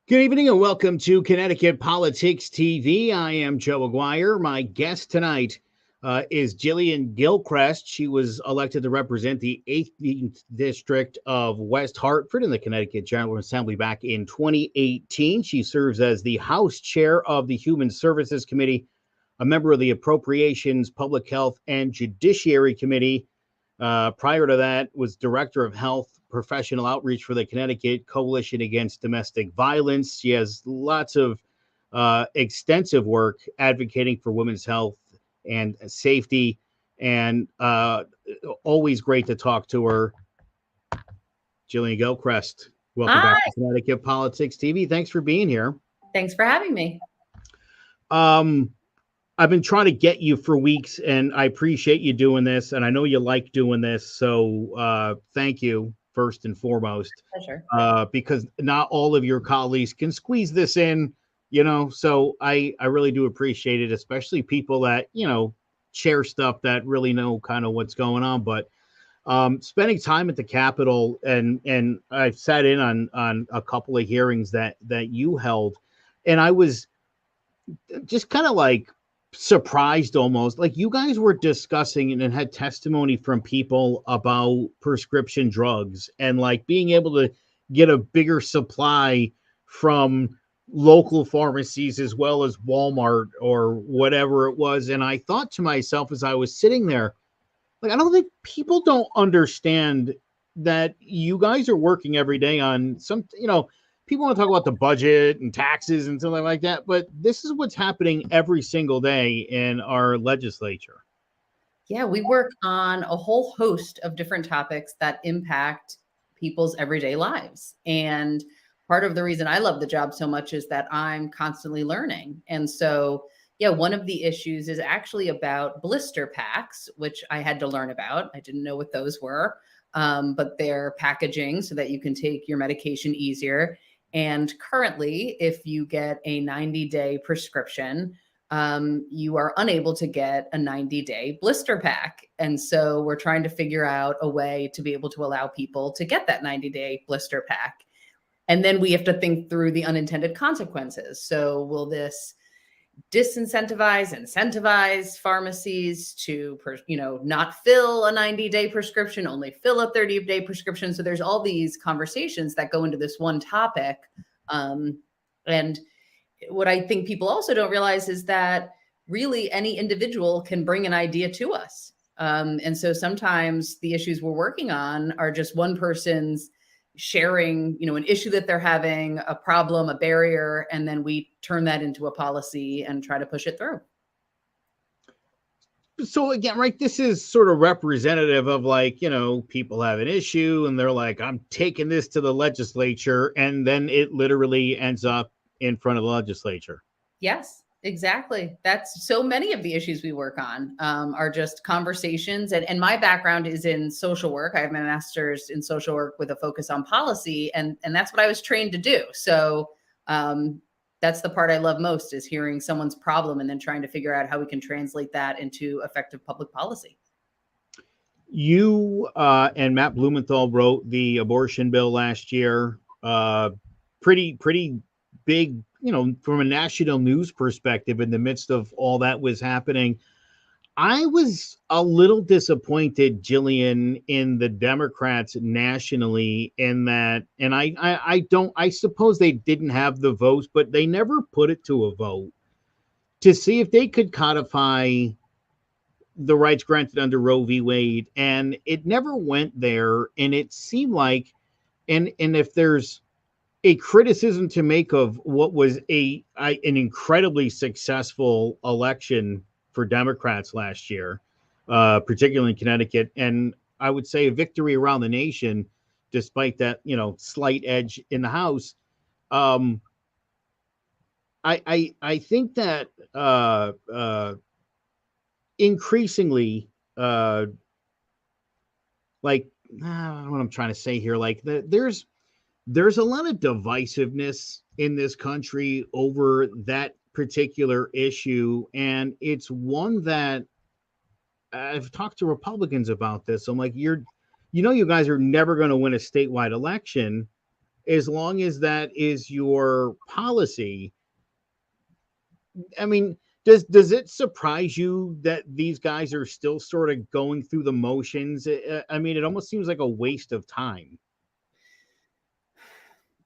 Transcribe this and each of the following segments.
Good evening and welcome to Connecticut Politics TV. I am Joe Aguirre. My guest tonight is Jillian Gilchrest. She was elected to represent the 18th District of West Hartford in the Connecticut General Assembly back in 2018. She serves as the House Chair of the Human Services Committee, a member of the Appropriations, Public Health, and Judiciary Committee. Prior to that, was Director of Health Professional Outreach for the Connecticut Coalition Against Domestic Violence. She has lots of extensive work advocating for women's health and safety, and always great to talk to her. Jillian Gilchrest, welcome Hi. back to Connecticut Politics TV. Thanks for being here. Thanks for having me. I've been trying to get you for weeks, and I appreciate you doing this, and I know you like doing this, so thank you first and foremost. Pleasure. Because not all of your colleagues can squeeze this in, so I really do appreciate it, especially people that, share stuff that really know kind of what's going on. But spending time at the Capitol, and I've sat in on a couple of hearings that you held, and I was just kind of like surprised almost, like you guys were discussing and had testimony from people about prescription drugs and like being able to get a bigger supply from local pharmacies as well as Walmart or whatever it was. And I thought to myself as I was sitting there, like, I don't think people don't understand that you guys are working every day on some, people want to talk about the budget and taxes and something like that, but this is what's happening every single day in our legislature. Yeah, we work on a whole host of different topics that impact people's everyday lives. And part of the reason I love the job so much is that I'm constantly learning. And so, yeah, one of the issues is actually about blister packs, which I had to learn about. I didn't know what those were, but they're packaging so that you can take your medication easier. And currently, if you get a 90-day prescription, you are unable to get a 90-day blister pack. And so we're trying to figure out a way to be able to allow people to get that 90-day blister pack. And then we have to think through the unintended consequences. So will this incentivize pharmacies to, not fill a 90-day prescription, only fill a 30-day prescription. So there's all these conversations that go into this one topic. And what I think people also don't realize is that really any individual can bring an idea to us. And so sometimes the issues we're working on are just one person's sharing, an issue that they're having, a problem, a barrier, and then we turn that into a policy and try to push it through. So again, right, this is sort of representative of like, people have an issue and they're like, I'm taking this to the legislature, and then it literally ends up in front of the legislature. Yes, exactly. That's so many of the issues we work on are just conversations. And my background is in social work. I have my master's in social work with a focus on policy. And that's what I was trained to do. So that's the part I love most, is hearing someone's problem and then trying to figure out how we can translate that into effective public policy. You and Matt Blumenthal wrote the abortion bill last year. Pretty big, from a national news perspective in the midst of all that was happening. I was a little disappointed, Jillian, in the Democrats nationally in that, and I suppose they didn't have the votes, but they never put it to a vote to see if they could codify the rights granted under Roe v. Wade. And it never went there. And it seemed like, and if there's a criticism to make of what was an incredibly successful election for Democrats last year, particularly in Connecticut, and I would say a victory around the nation, despite that, slight edge in the House. I think that increasingly, like, I don't know what I'm trying to say here, like there's a lot of divisiveness in this country over that particular issue. And it's one that I've talked to Republicans about this. I'm like, you guys are never going to win a statewide election. as long as that is your policy. I mean, does it surprise you that these guys are still sort of going through the motions? I mean, it almost seems like a waste of time.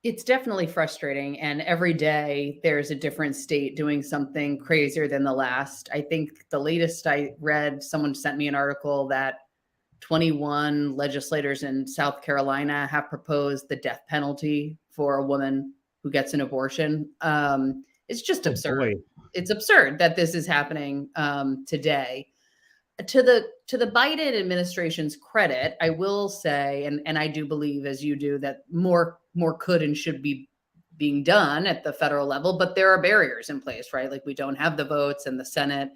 It's definitely frustrating. And every day there's a different state doing something crazier than the last. I think the latest I read, someone sent me an article that 21 legislators in South Carolina have proposed the death penalty for a woman who gets an abortion. It's just Oh absurd. boy. It's absurd that this is happening today. To the Biden administration's credit, I will say, and I do believe, as you do, that more could and should be being done at the federal level, but there are barriers in place, right? Like we don't have the votes, and the Senate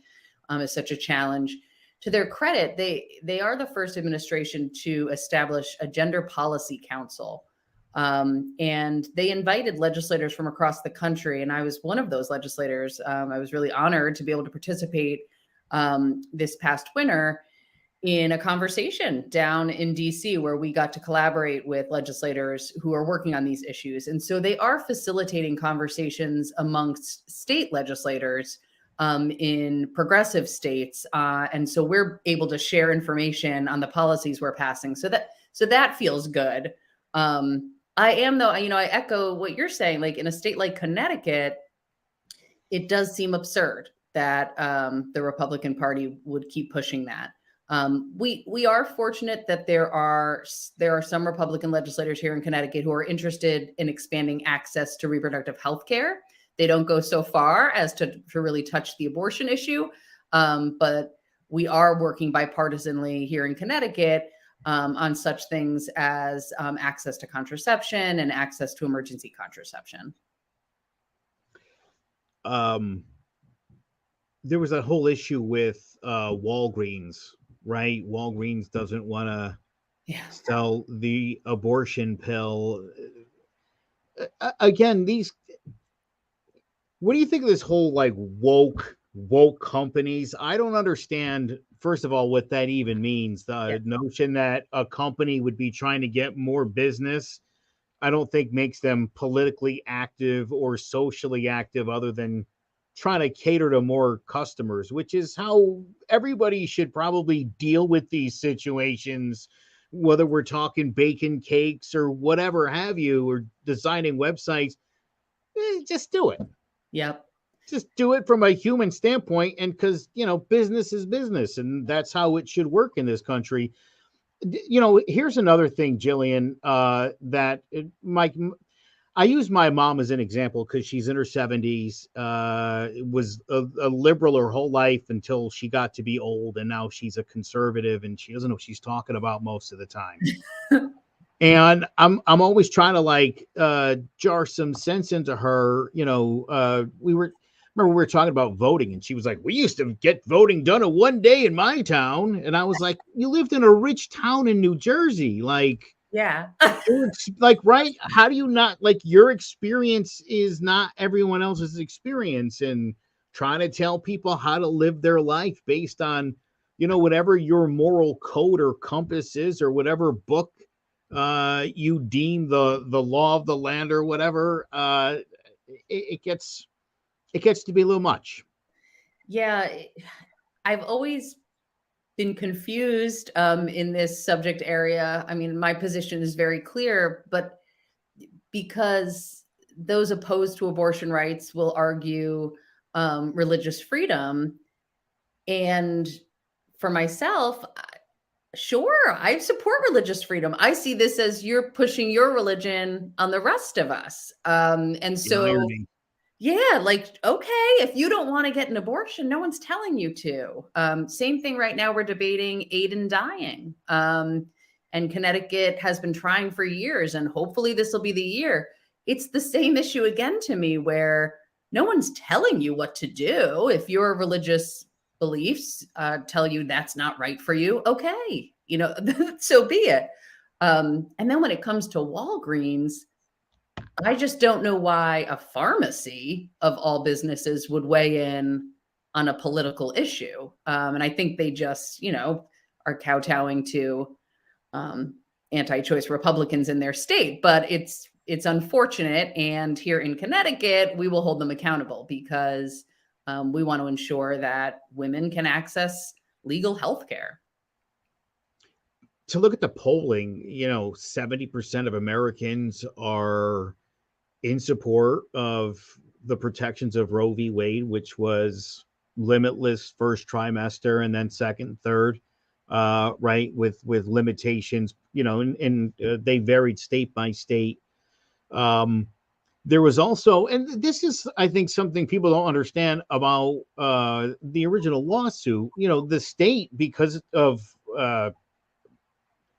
is such a challenge. To their credit, they are the first administration to establish a gender policy council. And they invited legislators from across the country. And I was one of those legislators. I was really honored to be able to participate this past winter in a conversation down in DC, where we got to collaborate with legislators who are working on these issues. And so they are facilitating conversations amongst state legislators in progressive states. And so we're able to share information on the policies we're passing. So that feels good. I am, though, I echo what you're saying. Like in a state like Connecticut, it does seem absurd that the Republican Party would keep pushing that. We are fortunate that there are some Republican legislators here in Connecticut who are interested in expanding access to reproductive health care. They don't go so far as to really touch the abortion issue, but we are working bipartisanly here in Connecticut on such things as access to contraception and access to emergency contraception. There was a whole issue with Walgreens, right? Walgreens doesn't want to sell the abortion pill. Again, what do you think of this whole like woke companies? I don't understand, first of all, what that even means. The notion that a company would be trying to get more business, I don't think makes them politically active or socially active, other than trying to cater to more customers, which is how everybody should probably deal with these situations, whether we're talking baking cakes or whatever have you, or designing websites. Just do it. Yep. Just do it from a human standpoint. And because, business is business, and that's how it should work in this country. Here's another thing, Jillian, I use my mom as an example because she's in her 70s, was a liberal her whole life until she got to be old, and now she's a conservative, and she doesn't know what she's talking about most of the time. And I'm always trying to jar some sense into her. We were talking about voting, and she was like, "We used to get voting done in one day in my town," and I was like, "You lived in a rich town in New Jersey, Yeah. right? How do you not, your experience is not everyone else's experience, and trying to tell people how to live their life based on, whatever your moral code or compass is, or whatever book you deem the law of the land or whatever, it gets to be a little much." Yeah. I've always been confused in this subject area. I mean, my position is very clear, but because those opposed to abortion rights will argue religious freedom. And for myself, sure, I support religious freedom. I see this as you're pushing your religion on the rest of us. And so, okay, if you don't want to get an abortion, no one's telling you to. Same thing right now, we're debating aid in dying. And Connecticut has been trying for years, and hopefully this will be the year. It's the same issue again to me, where no one's telling you what to do. If your religious beliefs tell you that's not right for you, okay, so be it. And then when it comes to Walgreens, I just don't know why a pharmacy of all businesses would weigh in on a political issue. And I think they just, are kowtowing to anti-choice Republicans in their state. But it's it's unfortunate. And here in Connecticut, we will hold them accountable because we want to ensure that women can access legal health care. To look at the polling, 70% of Americans are in support of the protections of Roe v. Wade, which was limitless first trimester and then second, third, right, with limitations, and they varied state by state. There was also, and this is, I think, something people don't understand about the original lawsuit. The state, because of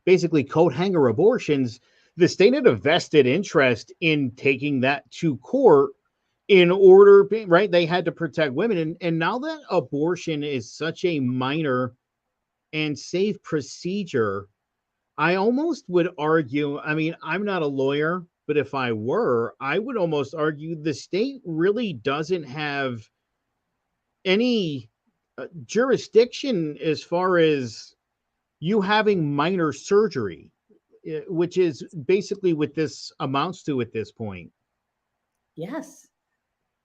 basically coat hanger abortions, the state had a vested interest in taking that to court in order, right? They had to protect women. And now that abortion is such a minor and safe procedure, I almost would argue, I mean, I'm not a lawyer, but if I were, I would almost argue the state really doesn't have any jurisdiction as far as you having minor surgery, which is basically what this amounts to at this point. Yes,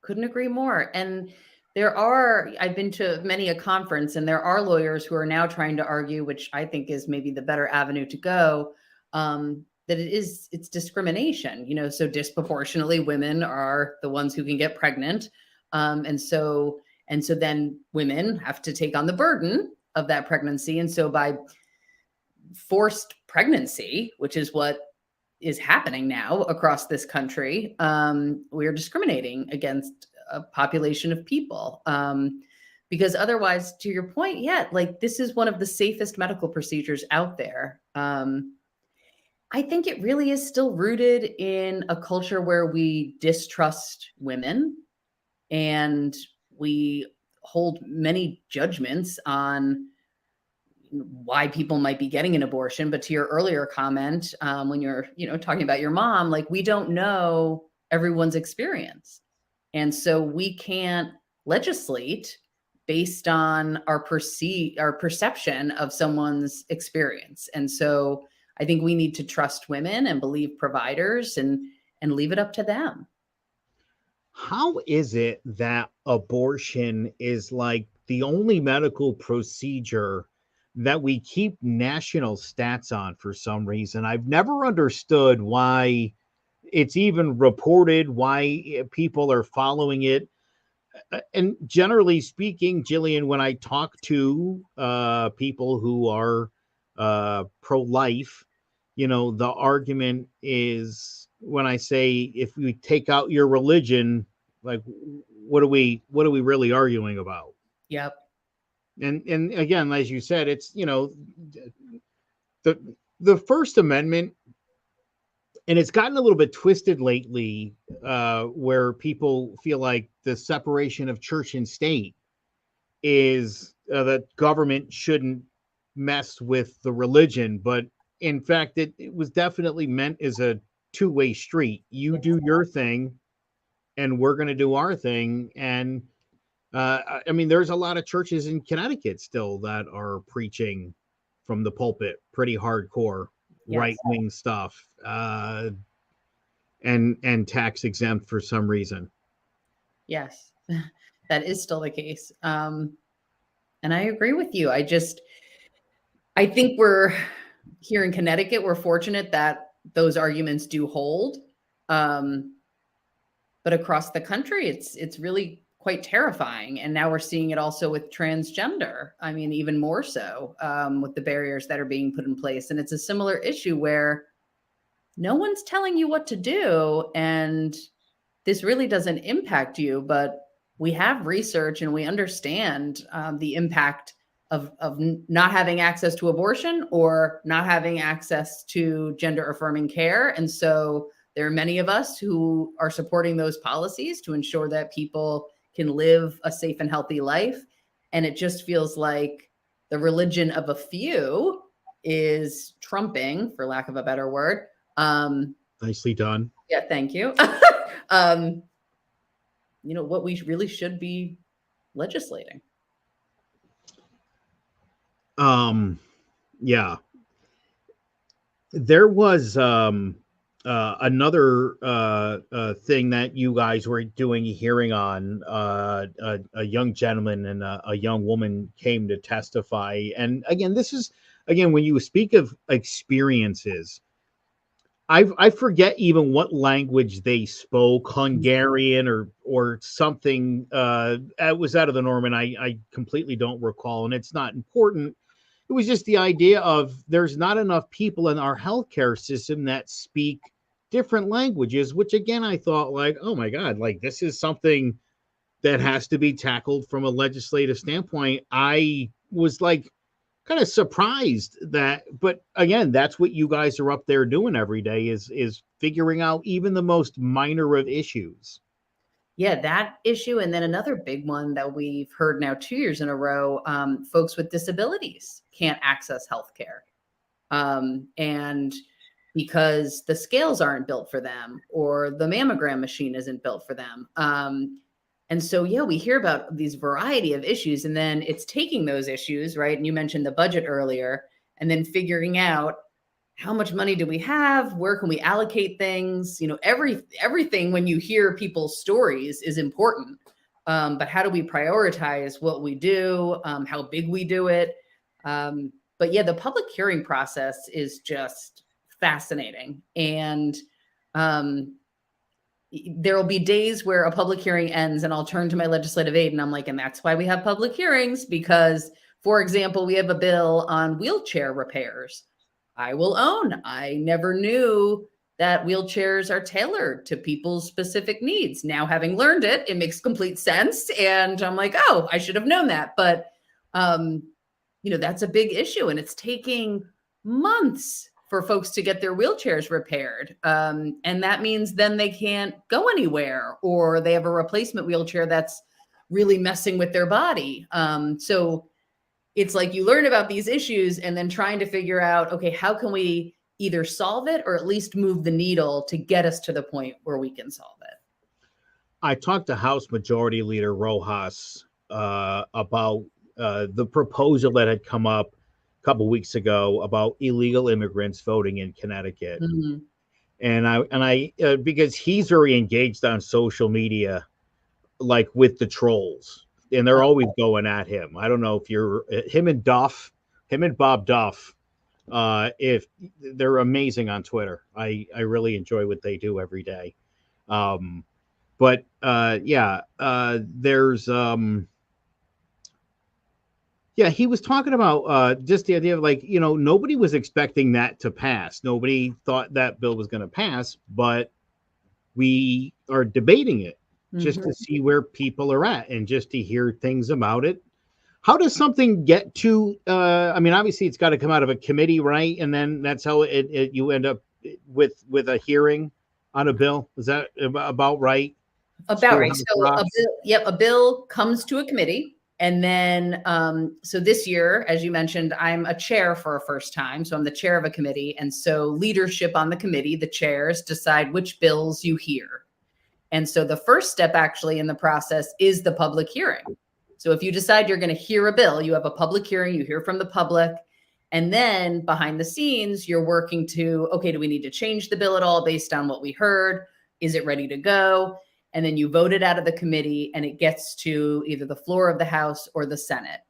couldn't agree more. And I've been to many a conference, and there are lawyers who are now trying to argue, which I think is maybe the better avenue to go, that it's discrimination, so disproportionately women are the ones who can get pregnant. And so then women have to take on the burden of that pregnancy. And so by forced pregnancy, which is what is happening now across this country, we are discriminating against a population of people. Because otherwise, to your point, like this is one of the safest medical procedures out there. I think it really is still rooted in a culture where we distrust women and we hold many judgments on why people might be getting an abortion. But to your earlier comment, when you're, talking about your mom, like we don't know everyone's experience. And so we can't legislate based on our perception of someone's experience. And so I think we need to trust women and believe providers and leave it up to them. How is it that abortion is like the only medical procedure that we keep national stats on for some reason? I've never understood why it's even reported, why people are following it. And generally speaking, Jillian, when I talk to people who are pro-life, the argument is, when I say, if we take out your religion, like what are we really arguing about? Yep. And again, as you said, it's the First Amendment, and it's gotten a little bit twisted lately, where people feel like the separation of church and state is that government shouldn't mess with the religion, but in fact, it was definitely meant as a two-way street. You do your thing, and we're going to do our thing. And I mean, there's a lot of churches in Connecticut still that are preaching from the pulpit pretty hardcore, yes, right-wing stuff, and tax exempt for some reason. Yes, that is still the case. And I agree with you. I think we're here in Connecticut, we're fortunate that those arguments do hold. But across the country, it's really quite terrifying. And now we're seeing it also with transgender. I mean, even more so, with the barriers that are being put in place. And it's a similar issue where no one's telling you what to do. And this really doesn't impact you, but we have research and we understand the impact of not having access to abortion or not having access to gender affirming care. And so there are many of us who are supporting those policies to ensure that people can live a safe and healthy life. And it just feels like the religion of a few is trumping, for lack of a better word. Nicely done. Yeah, thank you. What we really should be legislating. Yeah. There was Another thing that you guys were doing a hearing on, a young gentleman and a young woman came to testify. And again, this is again when you speak of experiences, I forget even what language they spoke, Hungarian or something. It was out of the norm, and I completely don't recall, and it's not important. It was just the idea of there's not enough people in our healthcare system that speak different languages, which again I thought like, oh my God, like this is something that has to be tackled from a legislative standpoint. I was like kind of surprised that, but again, that's what you guys are up there doing every day is figuring out even the most minor of issues. Yeah, that issue. And then another big one that we've heard now 2 years in a row, folks with disabilities can't access healthcare. And because the scales aren't built for them or the mammogram machine isn't built for them. And so, yeah, we hear about these variety of issues, and then it's taking those issues, right? And you mentioned the budget earlier, and then figuring out how much money do we have? Where can we allocate things? Everything when you hear people's stories is important. But how do we prioritize what we do? How big we do it? But yeah, the public hearing process is just fascinating. And there will be days where a public hearing ends and I'll turn to my legislative aide and I'm like, and that's why we have public hearings, because, for example, we have a bill on wheelchair repairs. I will own, I never knew that wheelchairs are tailored to people's specific needs. Now, having learned it, it makes complete sense. And I'm like, oh, I should have known that. But, that's a big issue. And it's taking months for folks to get their wheelchairs repaired. And that means then they can't go anywhere, or they have a replacement wheelchair that's really messing with their body. So it's like you learn about these issues and then trying to figure out, okay, how can we either solve it or at least move the needle to get us to the point where we can solve it? I talked to House Majority Leader Rojas about the proposal that had come up a couple weeks ago about illegal immigrants voting in Connecticut. Mhm. And I because he's very engaged on social media, like with the trolls, and they're always going at him. I don't know if you're him and Bob Duff. If they're amazing on Twitter, I really enjoy what they do every day. But yeah, there's yeah, he was talking about just the idea of like, nobody was expecting that to pass. Nobody thought that bill was going to pass, but we are debating it just to see where people are at and just to hear things about it. How does something get to, I mean, obviously it's got to come out of a committee, right? And then that's how you end up with a hearing on a bill. Is that about right? About right. So a bill comes to a committee. And then, so this year, as you mentioned, I'm a chair for a first time. So I'm the chair of a committee. And so leadership on the committee, the chairs decide which bills you hear. And so the first step actually in the process is the public hearing. So if you decide you're going to hear a bill, you have a public hearing, you hear from the public. And then behind the scenes, you're working to, okay, do we need to change the bill at all based on what we heard? Is it ready to go? And then you vote it out of the committee and it gets to either the floor of the House or the Senate.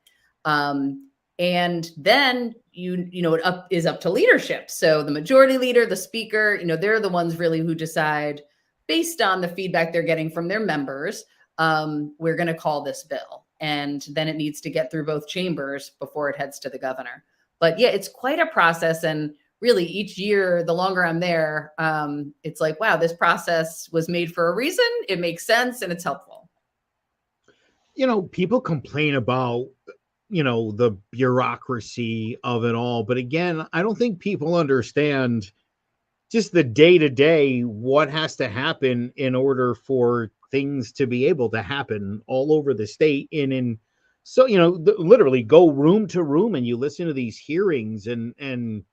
And then it is up to leadership. So the majority leader, the speaker, they're the ones really who decide based on the feedback they're getting from their members, we're going to call this bill. And then it needs to get through both chambers before it heads to the governor. But yeah, it's quite a process. And really each year, the longer I'm there, it's like, wow, this process was made for a reason. It makes sense and it's helpful. People complain about, the bureaucracy of it all. But again, I don't think people understand just the day to day, what has to happen in order for things to be able to happen all over the state. So, literally go room to room and you listen to these hearings and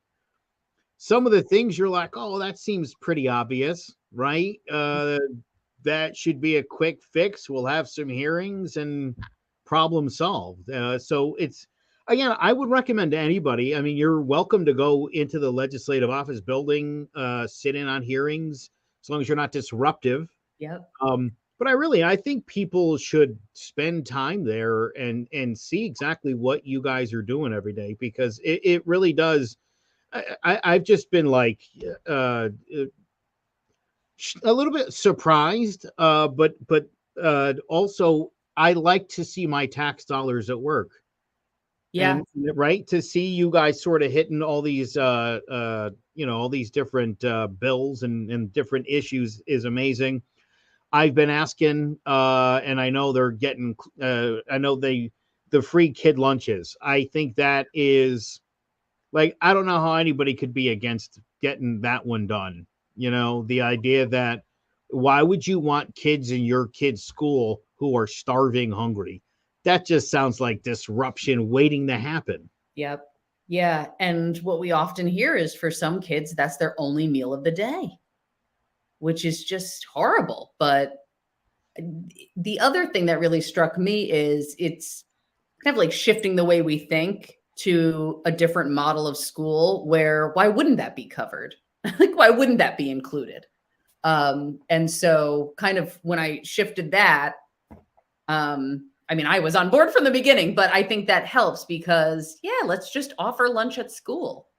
some of the things you're like, oh, that seems pretty obvious, right? That should be a quick fix. We'll have some hearings and problem solved. So again, I would recommend to anybody. I mean, you're welcome to go into the legislative office building, sit in on hearings, as long as you're not disruptive. Yep. But I think people should spend time there and see exactly what you guys are doing every day, because it really does. I've just been like a little bit surprised, also I like to see my tax dollars at work. Yeah. And right, to see you guys sort of hitting all these all these different bills and different issues is amazing. I've been asking, and I know they're getting I know the free kid lunches. I think that is, like, I don't know how anybody could be against getting that one done. The idea that, why would you want kids in your kids' school who are starving hungry? That just sounds like disruption waiting to happen. Yep. Yeah. And what we often hear is for some kids, that's their only meal of the day, which is just horrible. But the other thing that really struck me is it's kind of like shifting the way we think to a different model of school where why wouldn't that be covered? Like, why wouldn't that be included? And so kind of when I shifted that, I mean, I was on board from the beginning, but I think that helps because, yeah, let's just offer lunch at school.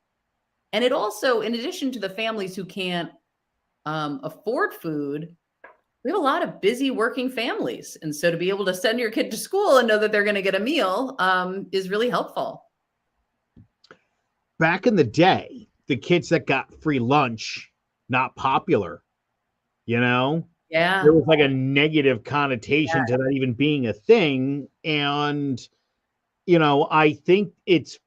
And it also, in addition to the families who can't afford food, we have a lot of busy working families. And so to be able to send your kid to school and know that they're going to get a meal is really helpful. Back in the day, the kids that got free lunch, not popular, Yeah. there was like a negative connotation to that even being a thing. And, I think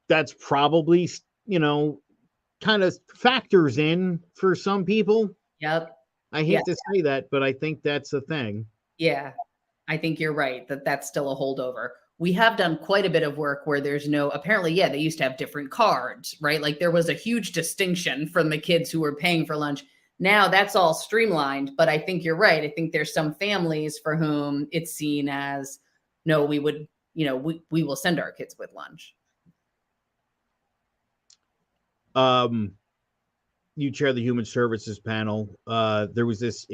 that's probably, kind of factors in for some people. Yep. I hate to say that, but I think that's a thing. Yeah. I think you're right that that's still a holdover. We have done quite a bit of work where there's apparently, they used to have different cards, right? Like there was a huge distinction from the kids who were paying for lunch. Now that's all streamlined, but I think you're right. I think there's some families for whom it's seen as, no, we would, we will send our kids with lunch. You chair the Human Services panel. There was this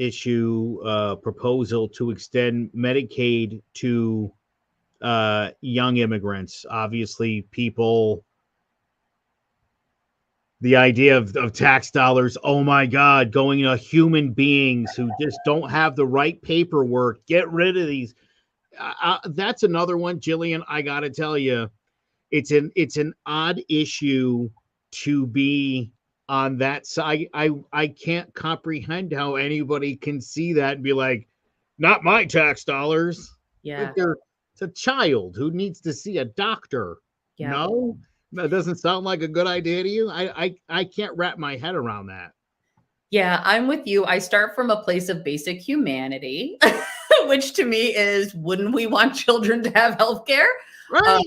proposal to extend Medicaid to young immigrants. Obviously, the idea of tax dollars, oh my God, going to human beings who just don't have the right paperwork. Get rid of these. That's another one, Jillian. I got to tell you, it's an odd issue to be on that side. I can't comprehend how anybody can see that and be like, not my tax dollars. Yeah. It's a child who needs to see a doctor. Yeah. No, that doesn't sound like a good idea to you. I can't wrap my head around that. Yeah, I'm with you. I start from a place of basic humanity, which to me is, wouldn't we want children to have healthcare? Right.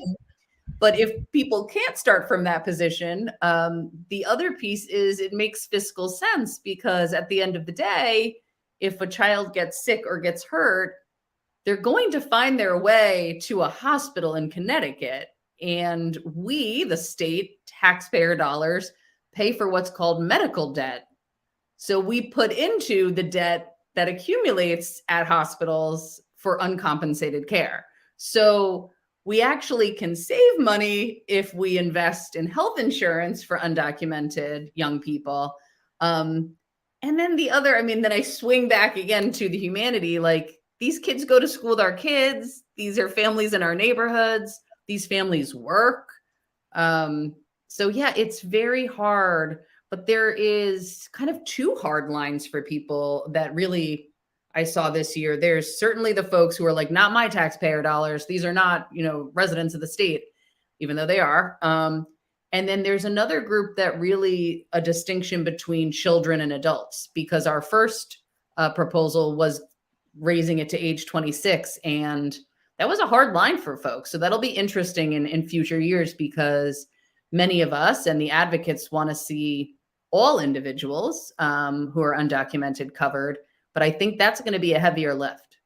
But if people can't start from that position, the other piece is it makes fiscal sense, because at the end of the day, if a child gets sick or gets hurt, they're going to find their way to a hospital in Connecticut. And we, the state taxpayer dollars, pay for what's called medical debt. So we put into the debt that accumulates at hospitals for uncompensated care. So we actually can save money if we invest in health insurance for undocumented young people. And then then I swing back again to the humanity. Like, these kids go to school with our kids. These are families in our neighborhoods. These families work. So yeah, it's very hard, but there is kind of two hard lines for people that really I saw this year. There's certainly the folks who are like, not my taxpayer dollars. These are not, residents of the state, even though they are. And then there's another group that really a distinction between children and adults, because our first proposal was raising it to age 26. And that was a hard line for folks. So that'll be interesting in future years, because many of us and the advocates want to see all individuals who are undocumented covered. But I think that's going to be a heavier lift.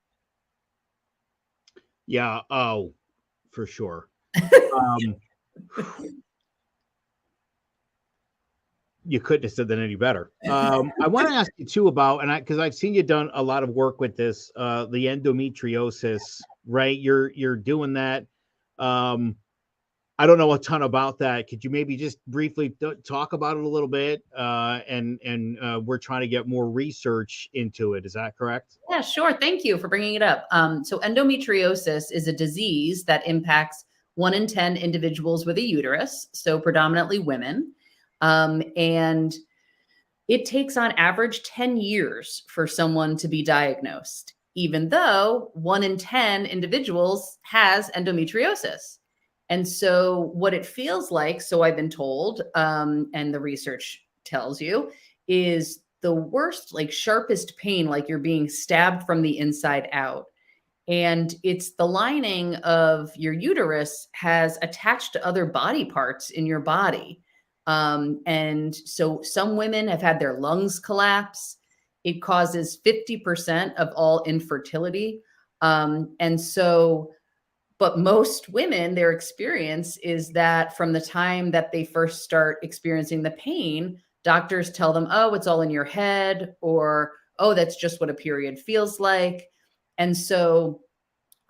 Yeah. Oh, for sure. You couldn't have said that any better. I want to ask you too about, and because I've seen you done a lot of work with this, the endometriosis, right? You're doing that. Um, I don't know a ton about that. Could you maybe just briefly talk about it a little bit? And we're trying to get more research into it. Is that correct? Yeah, sure. Thank you for bringing it up. So endometriosis is a disease that impacts 1 in 10 individuals with a uterus, so predominantly women. And it takes on average 10 years for someone to be diagnosed, even though 1 in 10 individuals has endometriosis. And so what it feels like, so I've been told, and the research tells you, is the worst, like sharpest pain, like you're being stabbed from the inside out. And it's the lining of your uterus has attached to other body parts in your body. And so some women have had their lungs collapse. It causes 50% of all infertility. And so, but most women, their experience is that from the time that they first start experiencing the pain, doctors tell them, oh, it's all in your head, or, oh, that's just what a period feels like. And so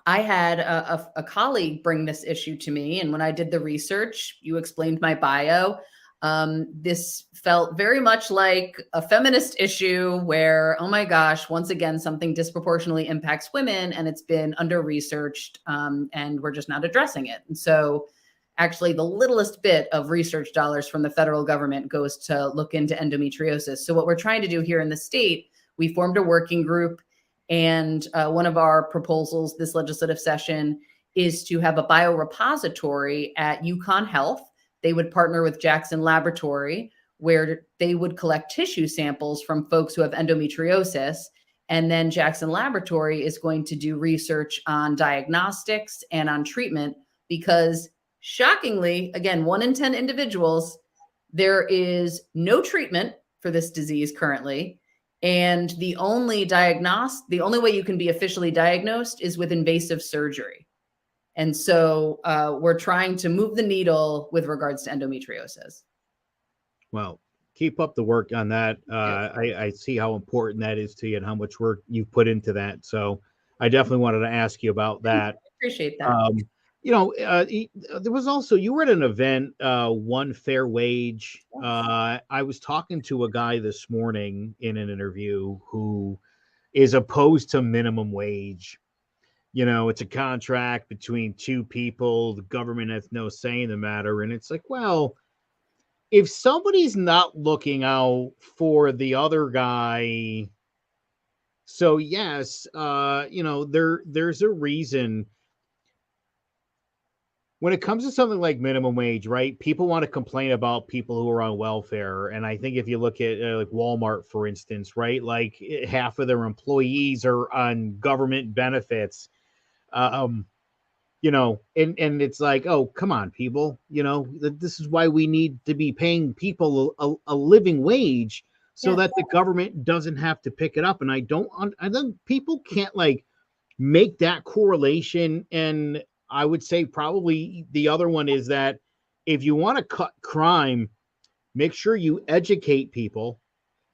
I had a colleague bring this issue to me. And when I did the research, you explained my bio. This felt very much like a feminist issue where, oh my gosh, once again, something disproportionately impacts women and it's been under-researched, and we're just not addressing it. And so actually the littlest bit of research dollars from the federal government goes to look into endometriosis. So what we're trying to do here in the state, we formed a working group, and one of our proposals this legislative session is to have a biorepository at UConn Health. They would partner with Jackson Laboratory, where they would collect tissue samples from folks who have endometriosis. And then Jackson Laboratory is going to do research on diagnostics and on treatment, because shockingly, again, 1 in 10 individuals, there is no treatment for this disease currently. And the only way you can be officially diagnosed is with invasive surgery. And so we're trying to move the needle with regards to endometriosis. Well, keep up the work on that. I see how important that is to you and how much work you've put into that. So I definitely wanted to ask you about that. I appreciate that. There was also, you were at an event, One Fair Wage. I was talking to a guy this morning in an interview who is opposed to minimum wage. It's a contract between two people. The government has no say in the matter. And it's like, well, if somebody's not looking out for the other guy, so yes, there's a reason. When it comes to something like minimum wage, right? People want to complain about people who are on welfare. And I think if you look at like Walmart, for instance, right? Like half of their employees are on government benefits. And it's like, oh, come on, people, this is why we need to be paying people a living wage so that the government doesn't have to pick it up. And I think people can't like make that correlation. And I would say probably the other one is that if you want to cut crime, make sure you educate people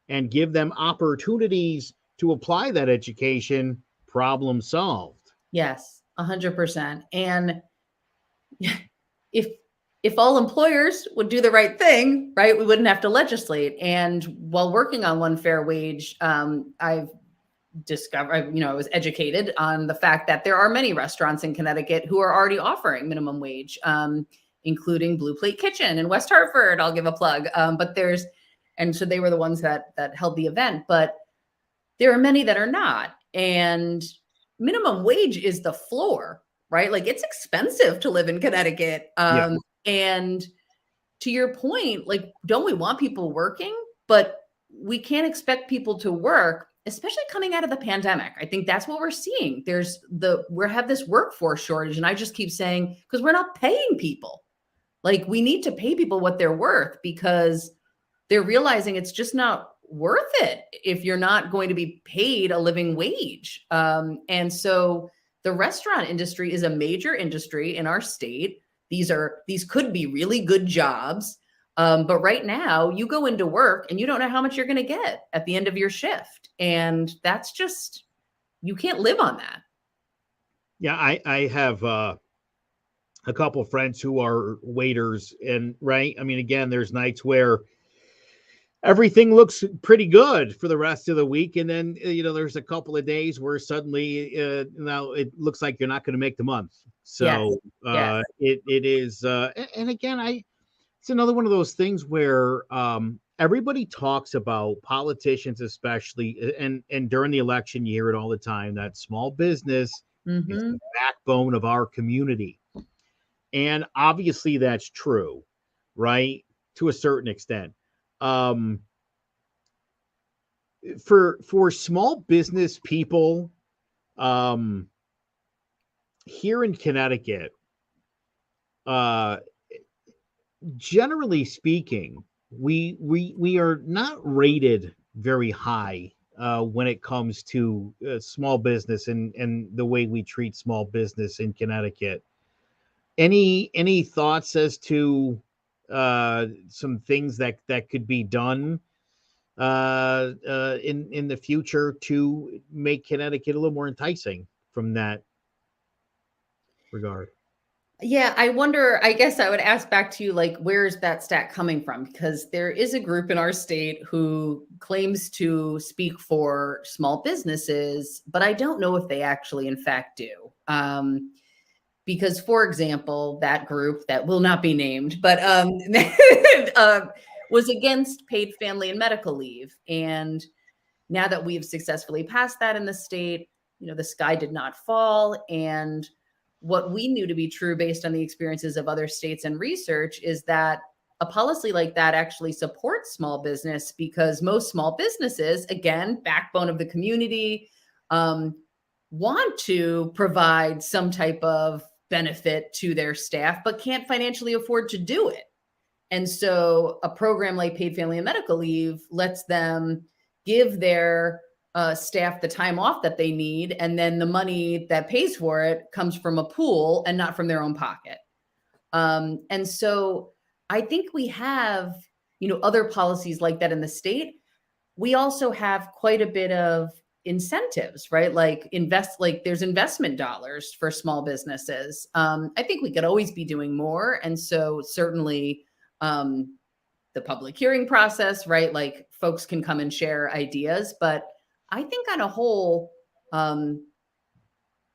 and give them opportunities to apply that education. Problem solved. Yes, 100%. And if all employers would do the right thing, right, we wouldn't have to legislate. And while working on One Fair Wage, I've discovered, I was educated on the fact that there are many restaurants in Connecticut who are already offering minimum wage, including Blue Plate Kitchen in West Hartford. I'll give a plug. And so they were the ones that held the event, but there are many that are not. And minimum wage is the floor, right? Like it's expensive to live in Connecticut. And to your point, like, don't we want people working? But we can't expect people to work, especially coming out of the pandemic. I think that's what we're seeing. We have this workforce shortage. And I just keep saying, because we're not paying people. Like we need to pay people what they're worth, because they're realizing it's just not worth it if you're not going to be paid a living wage. And so the restaurant industry is a major industry in our state. these could be really good jobs. But right now you go into work and you don't know how much you're going to get at the end of your shift. And that's just, you can't live on that. Yeah, I have a couple friends who are waiters, and right. I mean, again, there's nights where everything looks pretty good for the rest of the week, and then there's a couple of days where suddenly now it looks like you're not going to make the month. Yes. So Yes. it is, and again, it's another one of those things where everybody talks about, politicians especially, and during the election you hear it all the time, that small business is Mm-hmm. the backbone of our community. And obviously that's true, right? To a certain extent. Um, for small business people, um, here in Connecticut, uh, generally speaking, we are not rated very high when it comes to small business and the way we treat small business in Connecticut. Any thoughts as to some things that could be done in the future to make Connecticut a little more enticing from that regard? Yeah, I wonder, I guess I would ask back to you, like, where's that stat coming from? Because there is a group in our state who claims to speak for small businesses, but I don't know if they actually, in fact, do. Because, for example, that group that will not be named, but uh, was against paid family and medical leave. And now that we've successfully passed that in the state, the sky did not fall. And what we knew to be true based on the experiences of other states and research is that a policy like that actually supports small business, because most small businesses, again, backbone of the community, want to provide some type of benefit to their staff, but can't financially afford to do it. And so a program like paid family and medical leave lets them give their staff the time off that they need. And then the money that pays for it comes from a pool and not from their own pocket. And so I think we have, other policies like that in the state. We also have quite a bit of incentives, right? Like there's investment dollars for small businesses. I think we could always be doing more. And so certainly, the public hearing process, right? Like folks can come and share ideas, but I think on a whole,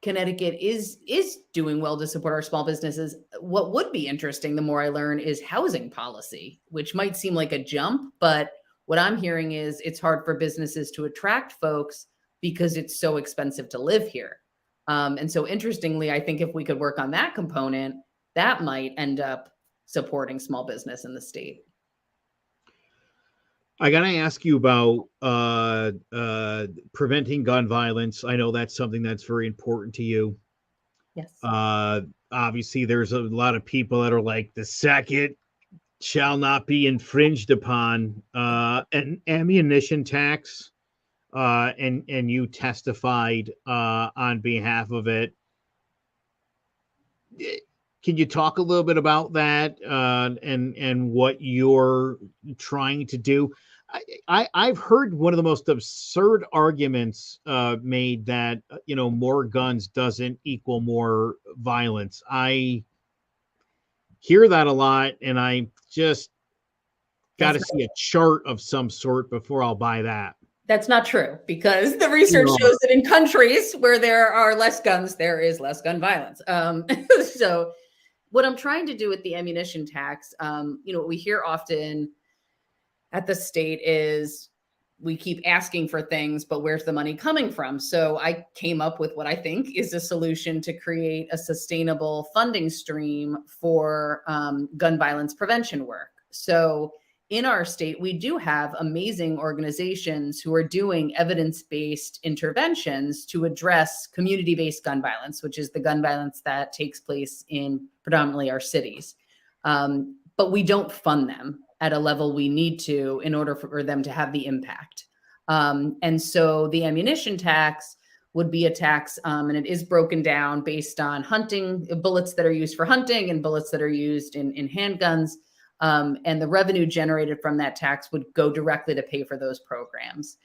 Connecticut is doing well to support our small businesses. What would be interesting, the more I learn, is housing policy, which might seem like a jump, but what I'm hearing is it's hard for businesses to attract folks because it's so expensive to live here. And so interestingly, I think if we could work on that component, that might end up supporting small business in the state. I got to ask you about preventing gun violence. I know that's something that's very important to you. Yes. Obviously, there's a lot of people that are like, the second shall not be infringed upon, an ammunition tax, and you testified on behalf of it. Can you talk a little bit about that and what you're trying to do? I've heard one of the most absurd arguments made that more guns doesn't equal more violence. I hear that a lot, and I just got to see a chart of some sort before I'll buy that. That's not true, because the research shows that in countries where there are less guns, there is less gun violence. So what I'm trying to do with the ammunition tax, what we hear often at the state is we keep asking for things, but where's the money coming from? So I came up with what I think is a solution to create a sustainable funding stream for gun violence prevention work. So in our state, we do have amazing organizations who are doing evidence-based interventions to address community-based gun violence, which is the gun violence that takes place in predominantly our cities. But we don't fund them at a level we need to in order for them to have the impact. And so the ammunition tax would be a tax. And it is broken down based on hunting, bullets that are used for hunting and bullets that are used in handguns. And the revenue generated from that tax would go directly to pay for those programs.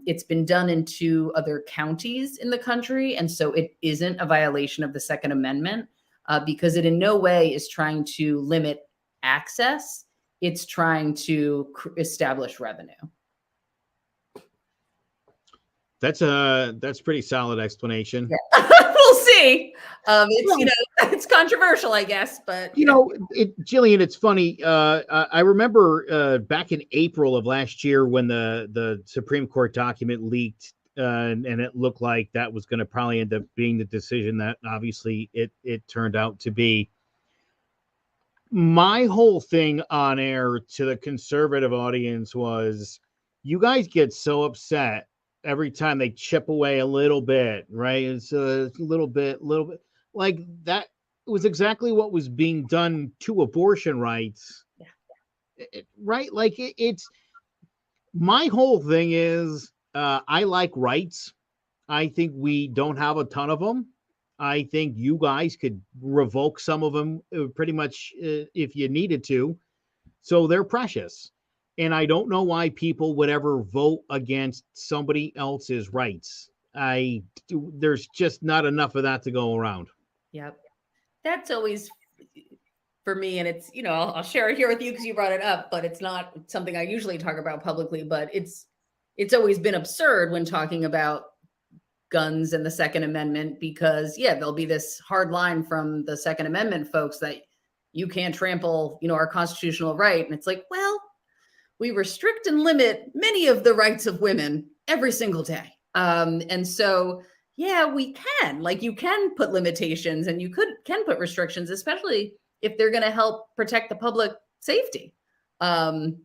It's been done in 2 other counties in the country. And so it isn't a violation of the Second Amendment because it in no way is trying to limit access. It's trying to establish revenue. That's pretty solid explanation. Yeah. We'll see. It's controversial, I guess, but Jillian, it's funny. I remember back in April of last year when the Supreme Court document leaked, and it looked like that was going to probably end up being the decision that obviously it turned out to be. My whole thing on air to the conservative audience was, you guys get so upset every time they chip away a little bit, right? It's a little bit like that. It was exactly what was being done to abortion rights. Yeah. Right? Like it's my whole thing is, I like rights. I think we don't have a ton of them. I think you guys could revoke some of them pretty much if you needed to. So they're precious. And I don't know why people would ever vote against somebody else's rights. There's just not enough of that to go around. Yep. That's always for me. And it's, I'll share it here with you because you brought it up, but it's not something I usually talk about publicly, but it's always been absurd when talking about guns and the Second Amendment, because there'll be this hard line from the Second Amendment folks that you can't trample, our constitutional right. And it's like, well, we restrict and limit many of the rights of women every single day. And so, we can, you can put limitations and you can put restrictions, especially if they're going to help protect the public safety. And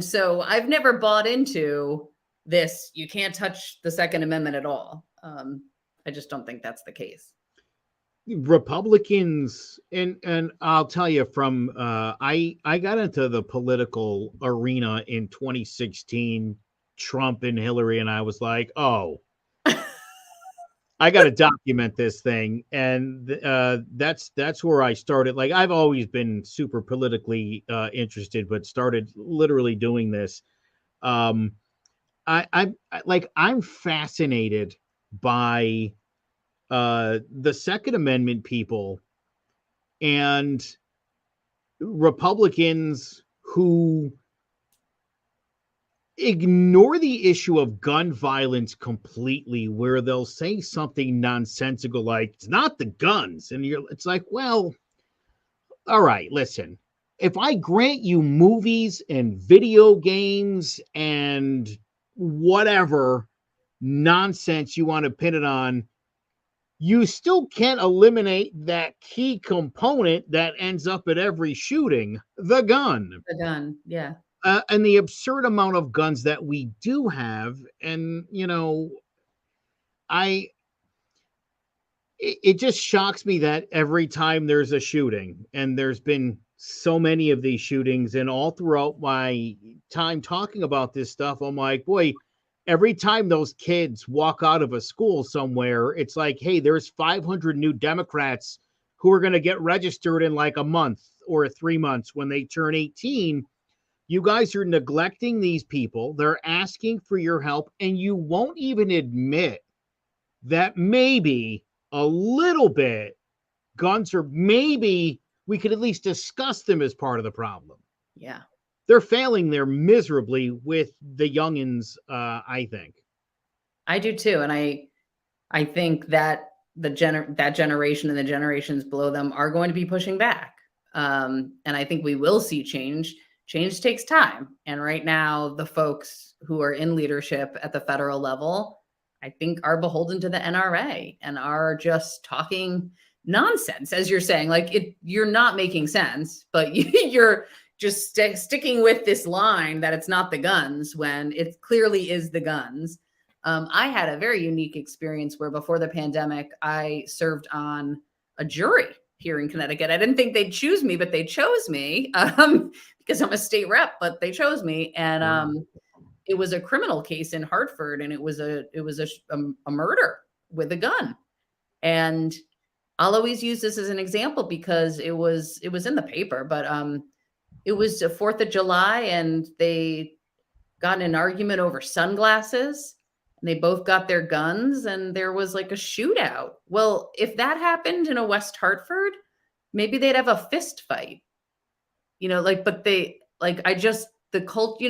so I've never bought into this. You can't touch the Second Amendment at all. I just don't think that's the case. Republicans, and I'll tell you from I got into the political arena in 2016, Trump and Hillary, and I was like, oh, I got to document this thing. And that's where I started. Like, I've always been super politically interested, but started literally doing this. I'm fascinated by the Second Amendment people and Republicans who ignore the issue of gun violence completely, where they'll say something nonsensical like, it's not the guns. And it's like, well, all right, listen, if I grant you movies and video games and whatever nonsense you want to pin it on, you still can't eliminate that key component that ends up at every shooting, the gun. The gun, yeah. And the absurd amount of guns that we do have. And, it just shocks me that every time there's a shooting, and there's been so many of these shootings, and all throughout my time talking about this stuff, I'm like, boy, every time those kids walk out of a school somewhere, it's like, hey, there's 500 new Democrats who are going to get registered in like a month or 3 months when they turn 18. You guys are neglecting these people. They're asking for your help, and you won't even admit that maybe a little bit guns are, maybe we could at least discuss them as part of the problem. Yeah. They're failing there miserably with the youngins, I think. I do too. And I think that that generation and the generations below them are going to be pushing back. And I think we will see change. Change takes time. And right now, the folks who are in leadership at the federal level, I think, are beholden to the NRA and are just talking nonsense, as you're saying. Like, you're not making sense, but you're just sticking with this line that it's not the guns when it clearly is the guns. I had a very unique experience where before the pandemic, I served on a jury here in Connecticut. I didn't think they'd choose me, but they chose me because I'm a state rep, but they chose me. And it was a criminal case in Hartford, and it was a murder. with a gun. And I'll always use this as an example because it was in the paper, but it was the 4th of July and they got in an argument over sunglasses and they both got their guns and there was like a shootout. Well, if that happened in a West Hartford, maybe they'd have a fist fight. But they the cult,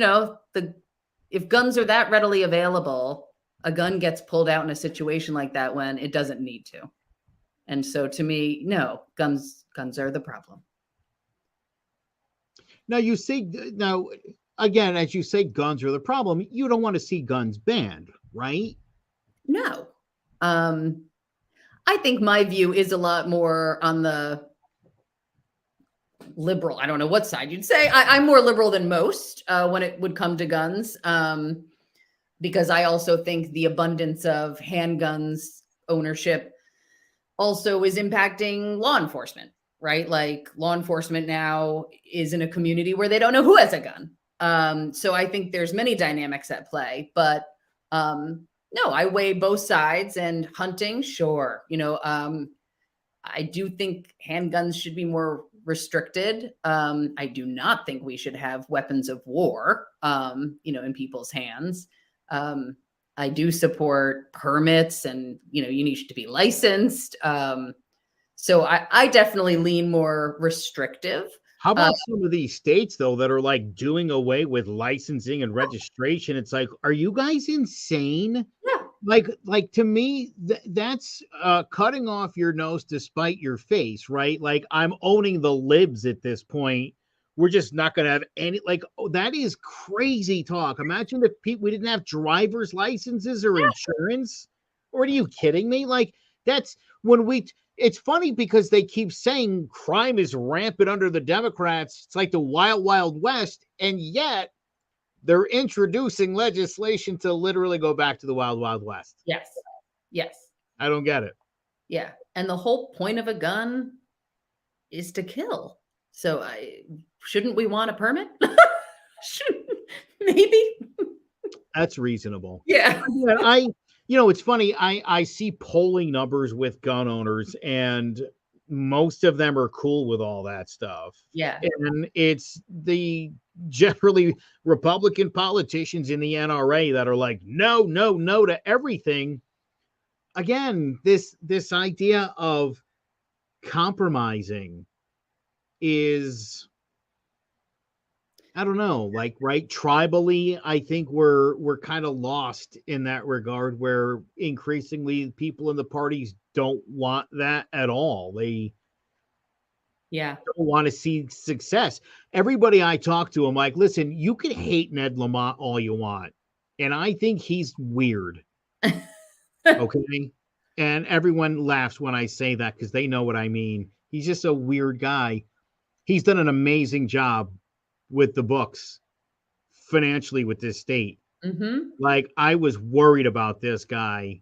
if guns are that readily available, a gun gets pulled out in a situation like that when it doesn't need to. And so to me, no, guns are the problem. Now again, as you say, guns are the problem. You don't want to see guns banned, right? No. I think my view is a lot more on the liberal. I don't know what side you'd say. I'm more liberal than most when it would come to guns, because I also think the abundance of handguns ownership also is impacting law enforcement, right? Like law enforcement now is in a community where they don't know who has a gun. So I think there's many dynamics at play, but no, I weigh both sides. And hunting, sure. I do think handguns should be more restricted. I do not think we should have weapons of war, in people's hands. I do support permits and, you need to be licensed. So I definitely lean more restrictive. How about some of these states, though, that are like doing away with licensing and registration? It's like, are you guys insane? Yeah. Like to me, that's cutting off your nose to spite your face, right? Like I'm owning the libs at this point. We're just not going to have any, that is crazy talk. Imagine if we didn't have driver's licenses or insurance. Or are you kidding me? Like that's it's funny because they keep saying crime is rampant under the Democrats. It's like the wild, wild west. And yet they're introducing legislation to literally go back to the wild, wild west. Yes. Yes. I don't get it. Yeah. And the whole point of a gun is to kill. So shouldn't we want a permit? Maybe. That's reasonable. Yeah. It's funny. I see polling numbers with gun owners and most of them are cool with all that stuff. Yeah. And it's the generally Republican politicians in the NRA that are like, no to everything. Again, this idea of compromising is, I don't know, right? Tribally, I think we're kind of lost in that regard where increasingly people in the parties don't want that at all. They don't want to see success. Everybody I talk to, I'm like, listen, you can hate Ned Lamont all you want. And I think he's weird. Okay. And everyone laughs when I say that because they know what I mean. He's just a weird guy. He's done an amazing job with the books financially with this state. Mm-hmm. Like I was worried about this guy.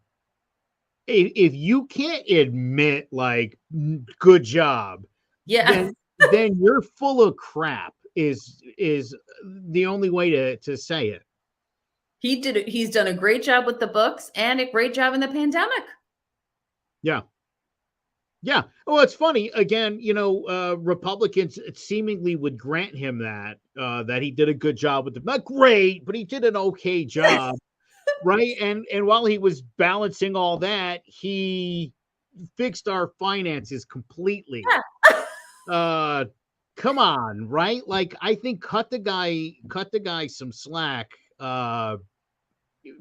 If you can't admit like good job, then you're full of crap is the only way to say it. He's done a great job with the books and a great job in the pandemic. Yeah. Yeah. Oh, it's funny. Again, Republicans seemingly would grant him that he did a good job with them. Not great, but he did an okay job. Right. And while he was balancing all that, he fixed our finances completely. Come on. Right. Like, I think cut the guy some slack.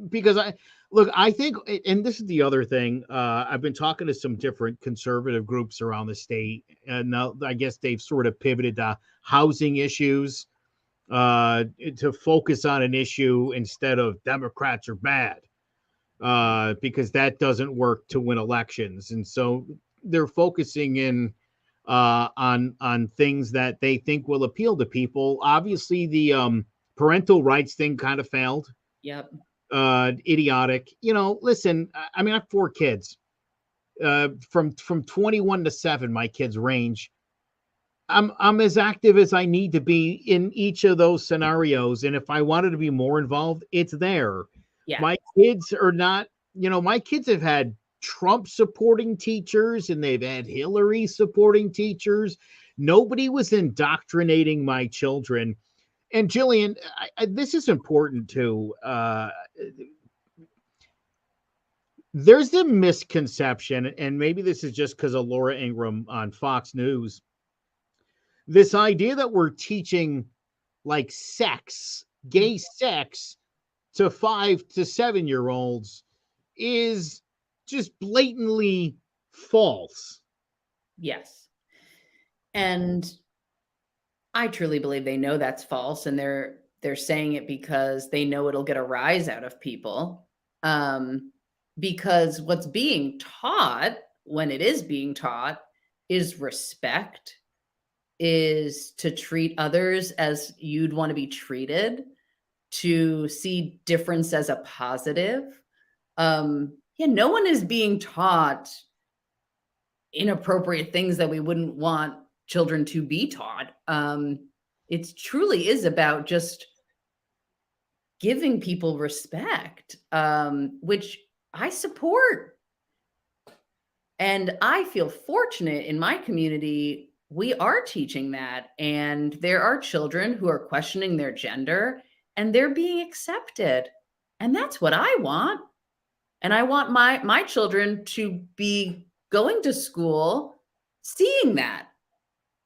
Because I think, and this is the other thing, I've been talking to some different conservative groups around the state, and now I guess they've sort of pivoted to housing issues, to focus on an issue instead of Democrats are bad, because that doesn't work to win elections. And so they're focusing in on things that they think will appeal to people. Obviously, the parental rights thing kind of failed. Yep. Idiotic. Listen, I mean, I have 4 kids. From 21 to 7, my kids range. I'm as active as I need to be in each of those scenarios. And if I wanted to be more involved, it's there. Yeah. My kids are not, my kids have had Trump supporting teachers and they've had Hillary supporting teachers. Nobody was indoctrinating my children. And Jillian, this is important too. There's the misconception, and maybe this is just because of Laura Ingraham on Fox News, this idea that we're teaching like sex, gay sex to 5 to 7 year olds is just blatantly false. Yes. And I truly believe they know that's false, and they're saying it because they know it'll get a rise out of people. Because what's being taught, when it is being taught, is respect, is to treat others as you'd want to be treated, to see difference as a positive. Yeah, no one is being taught inappropriate things that we wouldn't want children to be taught. It truly is about just giving people respect, which I support. And I feel fortunate in my community, we are teaching that. And there are children who are questioning their gender and they're being accepted. And that's what I want. And I want my children to be going to school, seeing that,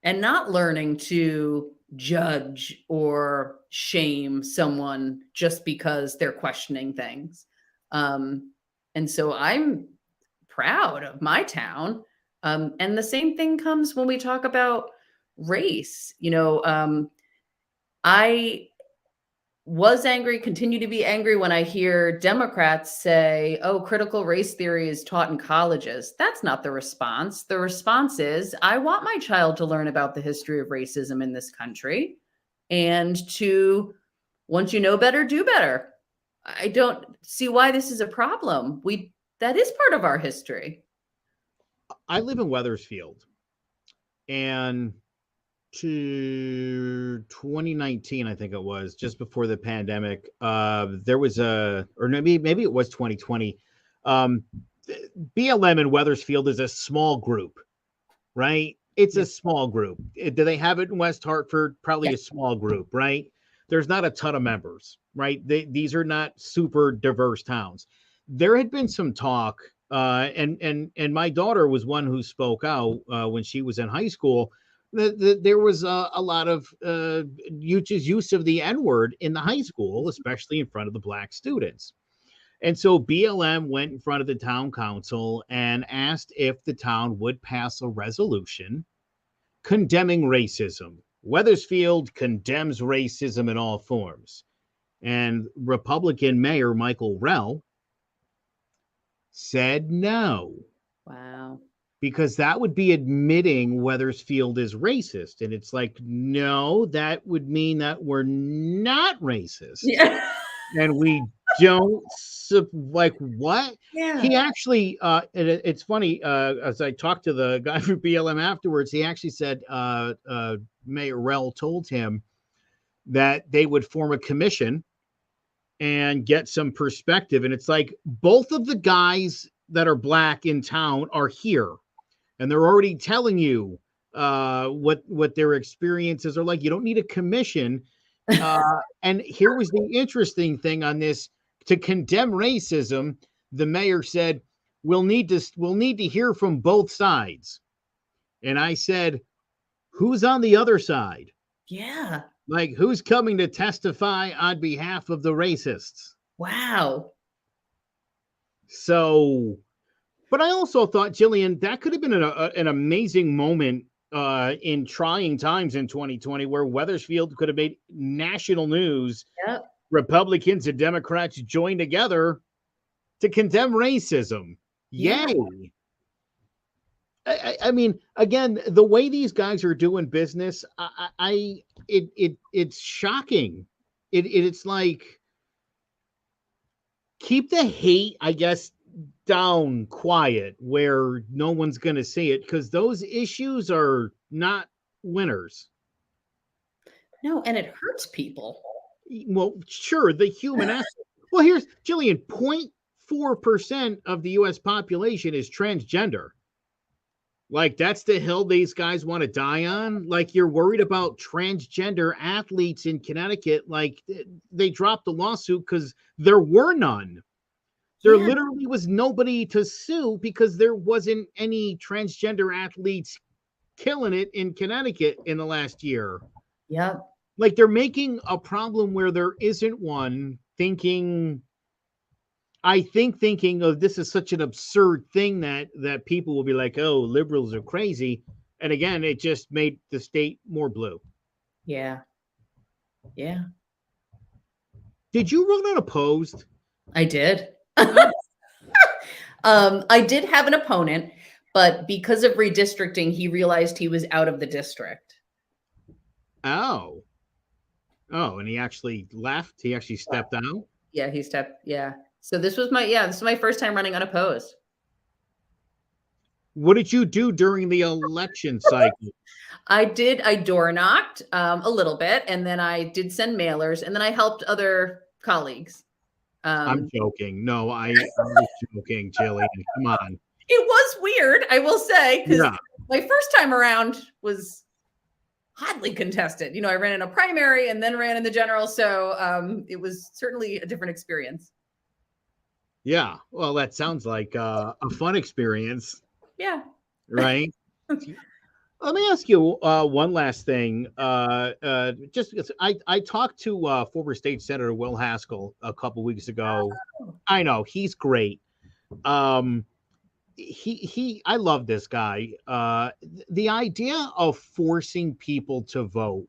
and not learning to judge or shame someone just because they're questioning things. And so I'm proud of my town. And the same thing comes when we talk about race. I was angry, continue to be angry when I hear Democrats say, oh, critical race theory is taught in colleges. That's not the response. The response is, I want my child to learn about the history of racism in this country and to, once you know better, do better. I don't see why this is a problem. That is part of our history. I live in Wethersfield, and to 2019, I think it was, just before the pandemic, there was or maybe it was 2020. BLM in Wethersfield is a small group, right? It's a small group. Do they have it in West Hartford? Probably a small group, right? There's not a ton of members, right? These are not super diverse towns. There had been some talk, and my daughter was one who spoke out when she was in high school. There was a lot of use of the N-word in the high school, especially in front of the black students. And so BLM went in front of the town council and asked if the town would pass a resolution condemning racism. Wethersfield condemns racism in all forms. And Republican Mayor Michael Rell said no. Wow. Because that would be admitting Wethersfield is racist. And it's like, no, that would mean that we're not racist. Yeah. And we don't, like, what? Yeah. He actually, it's funny, as I talked to the guy from BLM afterwards, he actually said Mayor Rell told him that they would form a commission and get some perspective. And it's like, both of the guys that are black in town are here. And they're already telling you what their experiences are like. You don't need a commission. And here was the interesting thing on this: to condemn racism, the mayor said, we'll need to hear from both sides. And I said, who's on the other side? Yeah. Like, who's coming to testify on behalf of the racists? Wow. So, but I also thought, Jillian, that could have been an amazing moment in trying times in 2020, where Wethersfield could have made national news. Yep. Republicans and Democrats joined together to condemn racism. Yeah. Yay. I mean, again, the way these guys are doing business, it's shocking. It's like, keep the hate, I guess, down quiet where no one's going to see it, because those issues are not winners. No, and it hurts people. Well, sure, the human aspect. Well, here's Jillian, 4% of the US population is transgender. Like, that's the hill these guys want to die on. Like, you're worried about transgender athletes in Connecticut. Like, they dropped the lawsuit because there were none. There Yeah. literally was nobody to sue because there wasn't any transgender athletes killing it in Connecticut in the last year. Yep. Like, they're making a problem where there isn't one, thinking oh, this is such an absurd thing that people will be like, oh, liberals are crazy. And again, it just made the state more blue. Yeah. Yeah. Did you run unopposed? I did. I did have an opponent, but because of redistricting, he realized he was out of the district. Oh. Oh, and he actually left? He actually stepped out? Yeah, he stepped. Yeah. So this was my first time running unopposed. What did you do during the election cycle? I door knocked a little bit, and then I did send mailers, and then I helped other colleagues. I'm joking. No, I was joking, Jillian. Come on. It was weird, I will say, because Yeah. my first time around was hotly contested. I ran in a primary and then ran in the general. So it was certainly a different experience. Yeah. Well, that sounds like a fun experience. Yeah. Right. Let me ask you one last thing. Just because I talked to former state senator Will Haskell a couple weeks ago. Oh. I know he's great. I love this guy. The idea of forcing people to vote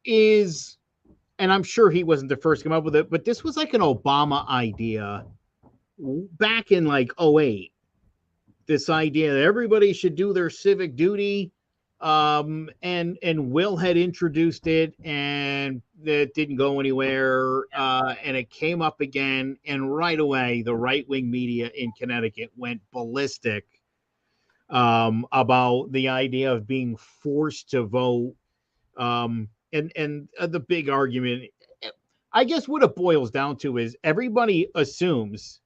is, and I'm sure he wasn't the first to come up with it, but this was like an Obama idea back in like 2008. This idea that everybody should do their civic duty. And Will had introduced it, and it didn't go anywhere. And it came up again, and right away, the right-wing media in Connecticut went ballistic about the idea of being forced to vote. And the big argument, I guess what it boils down to is everybody assumes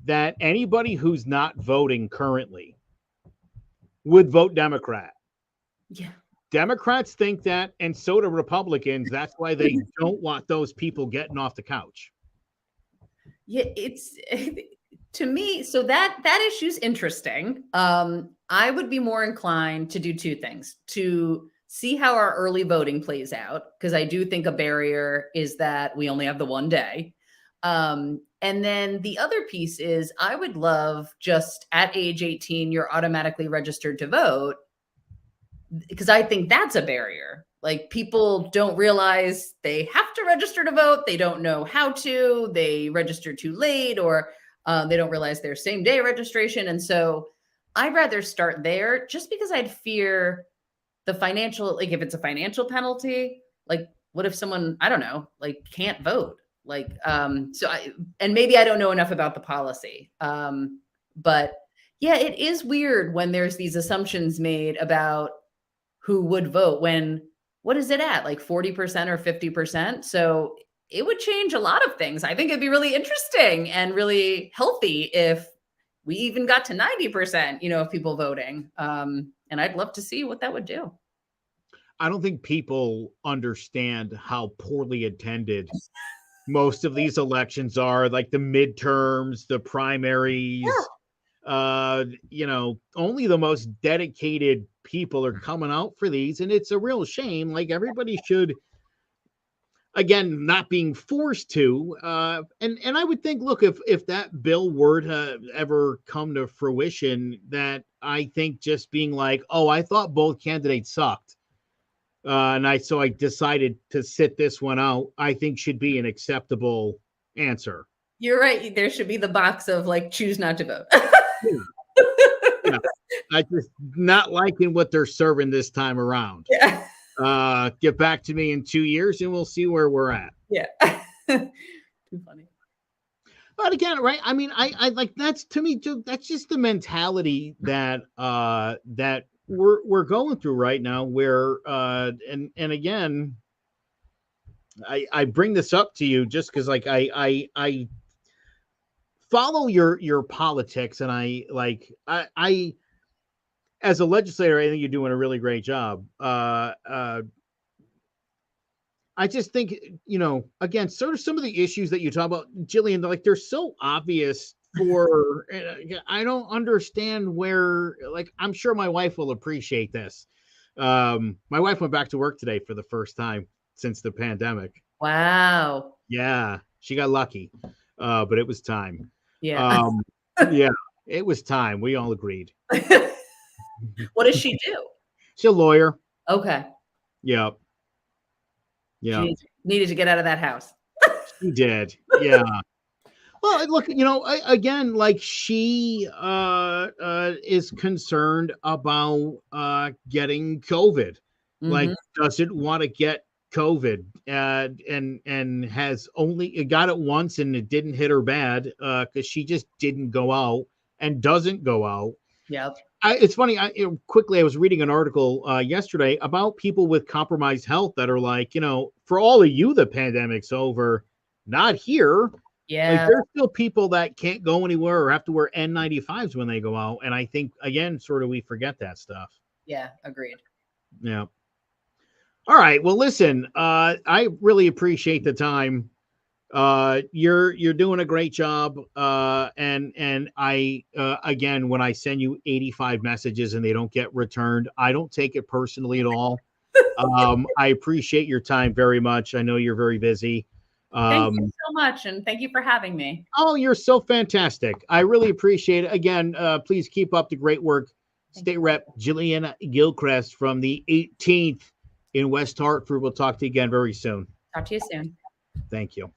that anybody who's not voting currently would vote Democrat. Yeah. Democrats think that, and so do Republicans. That's why they don't want those people getting off the couch. Yeah, it's to me, so that issue's interesting. I would be more inclined to do two things: to see how our early voting plays out, because I do think a barrier is that we only have the one day. And then the other piece is I would love, just at age 18, you're automatically registered to vote, because I think that's a barrier. Like, people don't realize they have to register to vote. They don't know how to, they register too late, or they don't realize their same day registration. And so I'd rather start there, just because I'd fear the financial, like if it's a financial penalty, like what if someone, I don't know, like can't vote? Like, and maybe I don't know enough about the policy. But yeah, it is weird when there's these assumptions made about who would vote when, what is it at? Like 40% or 50%. So it would change a lot of things. I think it'd be really interesting and really healthy if we even got to 90%, of people voting. And I'd love to see what that would do. I don't think people understand how poorly attended most of these elections are, like the midterms, the primaries. Only the most dedicated people are coming out for these, and it's a real shame. Like, everybody should, again, not being forced to. And I would think, look, if that bill were to ever come to fruition, that I think just being like, oh, I thought both candidates sucked. So I decided to sit this one out, I think should be an acceptable answer. You're right. There should be the box of like, choose not to vote. Yeah. I just not liking what they're serving this time around. Yeah. Get back to me in 2 years and we'll see where we're at. Yeah. Too funny. But again, right? I mean, I like, that's, to me, that's just the mentality that that we're going through right now, where and again, I bring this up to you just because, like, I follow your politics, and I as a legislator, I think you're doing a really great job. I just think, again, sort of some of the issues that you talk about, Jillian, like they're so obvious for, I don't understand where, like, I'm sure my wife will appreciate this. My wife went back to work today for the first time since the pandemic. Wow. Yeah, she got lucky, but it was time. Yeah. Yeah, it was time. We all agreed. What does she do? She's a lawyer. Okay. Yeah. Yeah. She needed to get out of that house. She did. Yeah. Well, look, again, like she is concerned about getting COVID, like doesn't want to get COVID, and has only got it once and it didn't hit her bad because she just didn't go out and doesn't go out. Yep. It's funny. Quickly, I was reading an article yesterday about people with compromised health that are like, for all of you, the pandemic's over, not here. Yeah. Like there's still people that can't go anywhere or have to wear N95s when they go out. And I think, again, sort of we forget that stuff. Yeah, agreed. Yeah. All right. Well, listen, I really appreciate the time. You're doing a great job. And I, again, when I send you 85 messages and they don't get returned, I don't take it personally at all. I appreciate your time very much. I know you're very busy. Thank you so much. And thank you for having me. Oh, you're so fantastic. I really appreciate it. Again, please keep up the great work. State Rep Jillian Gilchrest from the 18th in West Hartford. We'll talk to you again very soon. Talk to you soon. Thank you.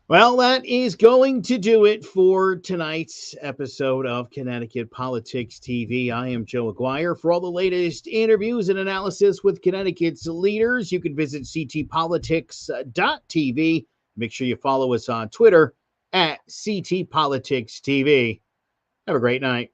Well, that is going to do it for tonight's episode of Connecticut Politics TV. I am Joe Aguirre. For all the latest interviews and analysis with Connecticut's leaders, you can visit ctpolitics.tv. Make sure you follow us on Twitter at CTPoliticsTV. Have a great night.